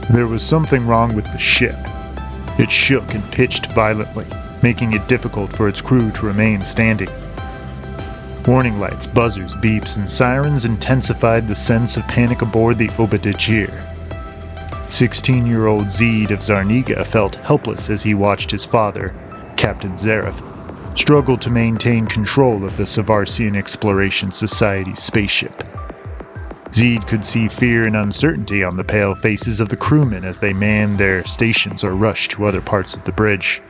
There was something wrong with the ship. It shook and pitched violently, making it difficult for its crew to remain standing. Warning lights, buzzers, beeps, and sirens intensified the sense of panic aboard the Invader. 16-year-old Zeed of Zarniga felt helpless as he watched his father, Captain Zareth, struggle to maintain control of the Savarsian Exploration Society's spaceship. Zeed could see fear and uncertainty on the pale faces of the crewmen as they manned their stations or rushed to other parts of the bridge.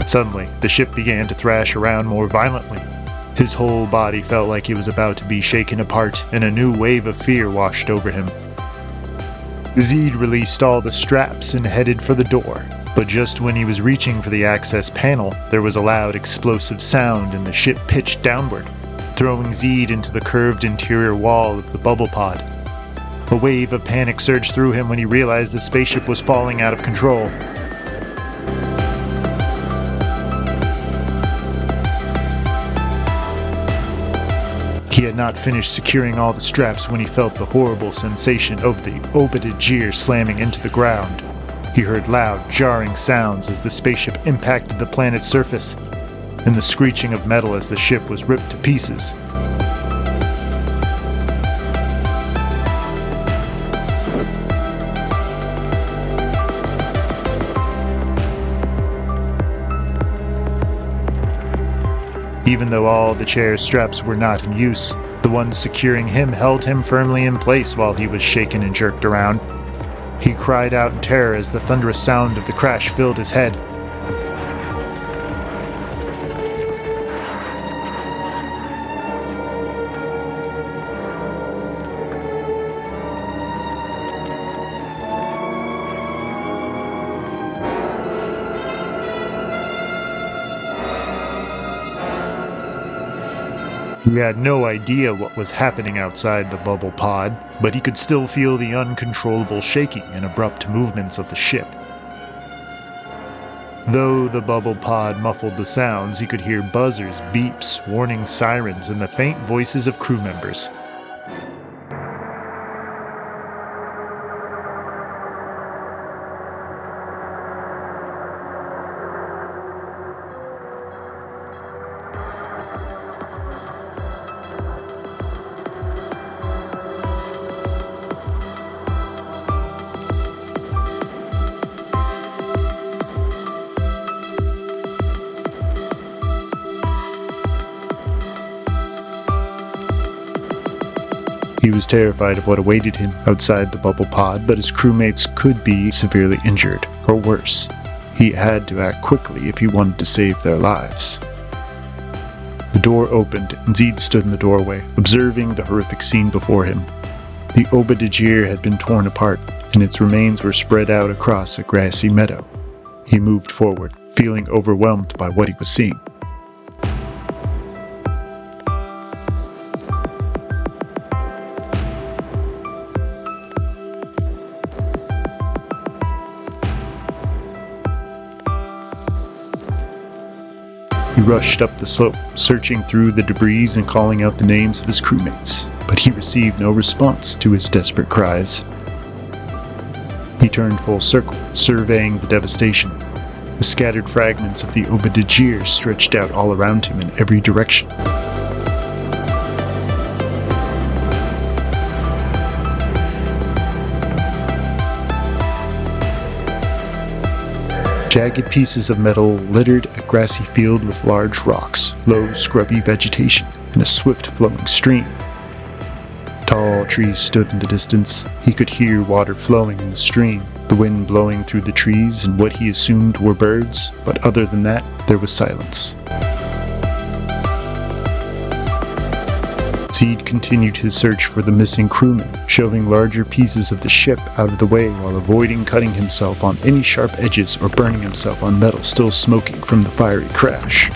Suddenly, the ship began to thrash around more violently. His whole body felt like he was about to be shaken apart, and a new wave of fear washed over him. Zeed released all the straps and headed for the door, but just when he was reaching for the access panel, there was a loud explosive sound and the ship pitched downward, throwing Zeed into the curved interior wall of the bubble pod. A wave of panic surged through him when he realized the spaceship was falling out of control. He had not finished securing all the straps when he felt the horrible sensation of the Invader slamming into the ground. He heard loud, jarring sounds as the spaceship impacted the planet's surface, and the screeching of metal as the ship was ripped to pieces. Even though all the chair's straps were not in use, the ones securing him held him firmly in place while he was shaken and jerked around. He cried out in terror as the thunderous sound of the crash filled his head. He had no idea what was happening outside the bubble pod, but he could still feel the uncontrollable shaking and abrupt movements of the ship. Though the bubble pod muffled the sounds, he could hear buzzers, beeps, warning sirens, and the faint voices of crew members. He was terrified of what awaited him outside the bubble pod, but his crewmates could be severely injured, or worse. He had to act quickly if he wanted to save their lives. The door opened, and Zeed stood in the doorway, observing the horrific scene before him. The Invader had been torn apart, and its remains were spread out across a grassy meadow. He moved forward, feeling overwhelmed by what he was seeing. He rushed up the slope, searching through the debris and calling out the names of his crewmates, but he received no response to his desperate cries. He turned full circle, surveying the devastation. The scattered fragments of the Invader stretched out all around him in every direction. Jagged pieces of metal littered a grassy field with large rocks, low, scrubby vegetation, and a swift-flowing stream. Tall trees stood in the distance. He could hear water flowing in the stream, the wind blowing through the trees and what he assumed were birds, but other than that, there was silence. Zeed continued his search for the missing crewmen, shoving larger pieces of the ship out of the way while avoiding cutting himself on any sharp edges or burning himself on metal still smoking from the fiery crash.